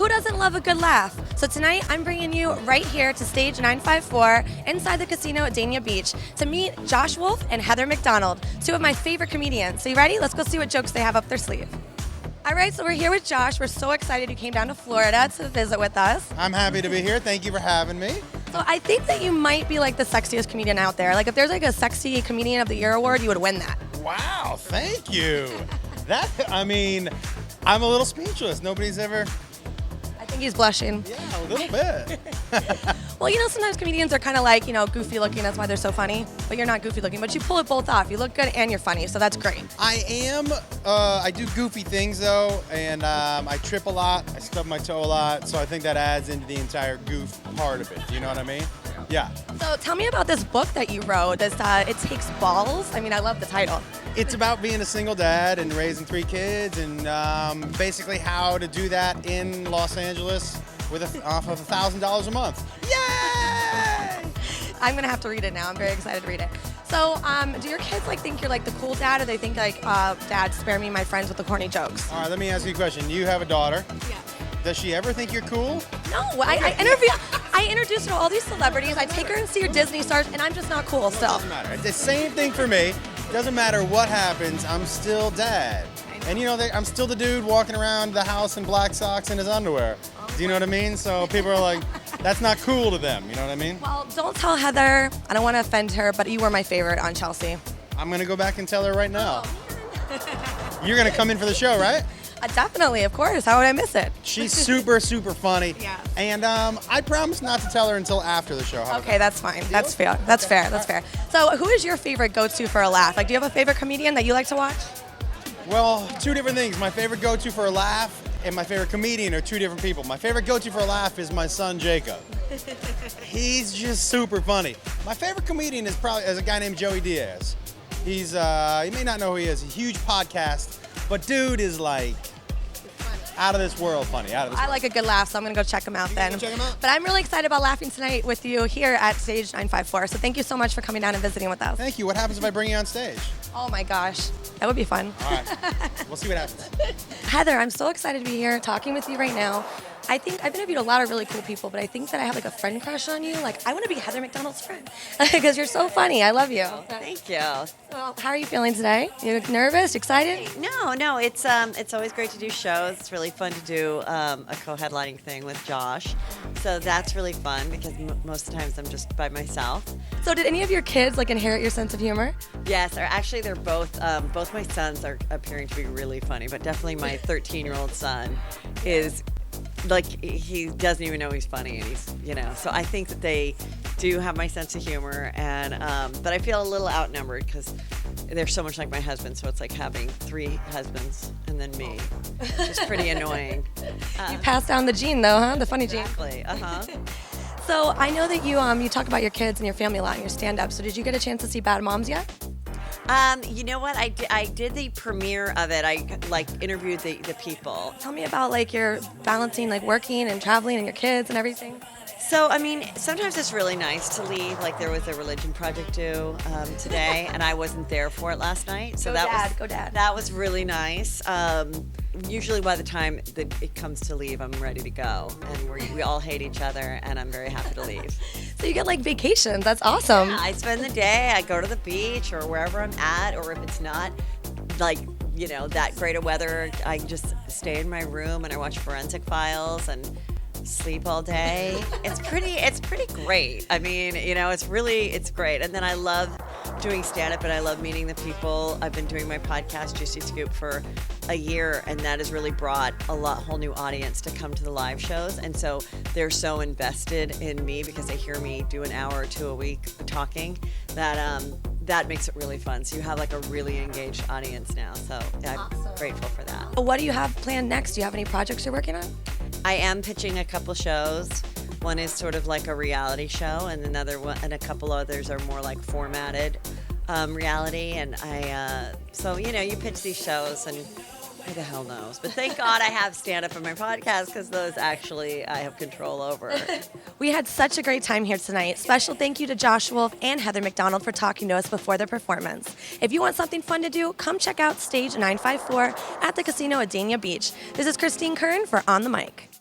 Who doesn't love a good laugh? So tonight, I'm bringing you right here to stage 954 inside the casino at Dania Beach to meet Josh Wolf and Heather McDonald, two of my favorite comedians. So you ready? Let's go see what jokes they have up their sleeve. All right, so we're here with Josh. We're so excited you came down to Florida to visit with us. I'm happy to be here. Thank you for having me. So I think that you might be like the sexiest comedian out there. Like if there's like a sexy comedian of the year award, you would win that. Wow, thank you. I'm a little speechless. Nobody's ever... I think he's blushing. Yeah, a little bit. Well, you know, sometimes comedians are kind of like, goofy looking. That's why they're so funny. But you're not goofy looking. But you pull it both off. You look good and you're funny. So that's great. I do goofy things, though, and I trip a lot. I stub my toe a lot. So I think that adds into the entire goof part of it. Do you know what I mean? Yeah. So tell me about this book that you wrote. This, It Takes Balls. I mean, I love the title. It's about being a single dad and raising 3 kids and basically how to do that in Los Angeles off of $1,000 a month. Yay! I'm going to have to read it now. I'm very excited to read it. So do your kids think you're like the cool dad, or they think Dad, spare me my friends with the corny jokes? All right, let me ask you a question. You have a daughter. Yeah. Does she ever think you're cool? No, I introduce her to all these celebrities. I take her and see her Disney stars, and I'm just not cool still. It doesn't matter. It's the same thing for me. Doesn't matter what happens, I'm still dad. And I'm still the dude walking around the house in black socks and his underwear. Do you know what I mean? So people are like, that's not cool to them. You know what I mean? Well, don't tell Heather. I don't want to offend her, but you were my favorite on Chelsea. I'm going to go back and tell her right now. You're going to come in for the show, right? Definitely, of course. How would I miss it? She's super, super funny. Yeah. And I promise not to tell her until after the show. Okay, that's fine. That's fair. That's fair. That's fair. So who is your favorite go-to for a laugh? Do you have a favorite comedian that you like to watch? Well, 2 different things. My favorite go-to for a laugh and my favorite comedian are 2 different people. My favorite go-to for a laugh is my son, Jacob. He's just super funny. My favorite comedian is probably a guy named Joey Diaz. He's, you may not know who he is, a huge podcast, but dude is out of this world funny. I like a good laugh, so I'm going to go check him out then. Check him out? But I'm really excited about laughing tonight with you here at Stage 954. So thank you so much for coming down and visiting with us. Thank you. What happens if I bring you on stage? Oh my gosh, that would be fun. All right. We'll see what happens. Heather, I'm so excited to be here talking with you right now. I think I've interviewed a lot of really cool people, but I think that I have a friend crush on you. I want to be Heather McDonald's friend because you're so funny. I love you. Thank you. Well, how are you feeling today? You nervous? Excited? No, it's always great to do shows. It's really fun to do a co-headlining thing with Josh. So that's really fun because most of the times I'm just by myself. So did any of your kids inherit your sense of humor? Yes, they're both my sons are appearing to be really funny, but definitely my 13-year-old son is he doesn't even know he's funny, and he's so I think that they do have my sense of humor, and but I feel a little outnumbered because they're so much like my husband, so it's like having 3 husbands and then me. It's pretty annoying. You passed down the gene though, huh? The funny gene. Exactly. So I know that you talk about your kids and your family a lot in your stand-up. So did you get a chance to see Bad Moms yet? You know what? I did the premiere of it. I interviewed the people. Tell me about your balancing working and traveling and your kids and everything. So, sometimes it's really nice to leave. There was a religion project due today, and I wasn't there for it last night. So Go Dad. That was really nice. Usually by the time that it comes to leave, I'm ready to go. And we all hate each other, and I'm very happy to leave. So you get vacations. That's awesome. Yeah, I spend the day. I go to the beach or wherever I'm at, or if it's not that great of weather, I just stay in my room and I watch Forensic Files and sleep all day. It's pretty great. It's great. And then I love doing stand-up, and I love meeting the people. I've been doing my podcast, Juicy Scoop, for a year, and that has really brought a whole new audience to come to the live shows. And so they're so invested in me because they hear me do an hour or 2 a week talking that makes it really fun. So you have a really engaged audience now. So I'm grateful for that. What do you have planned next? Do you have any projects you're working on? I am pitching a couple shows. One is sort of like a reality show, and another one, and a couple others are more formatted reality. And so you pitch these shows, and who the hell knows? But thank God I have stand-up on my podcast because those actually I have control over. We had such a great time here tonight. Special thank you to Josh Wolf and Heather McDonald for talking to us before their performance. If you want something fun to do, come check out Stage 954 at the casino at Dania Beach. This is Christine Curran for On the Mic.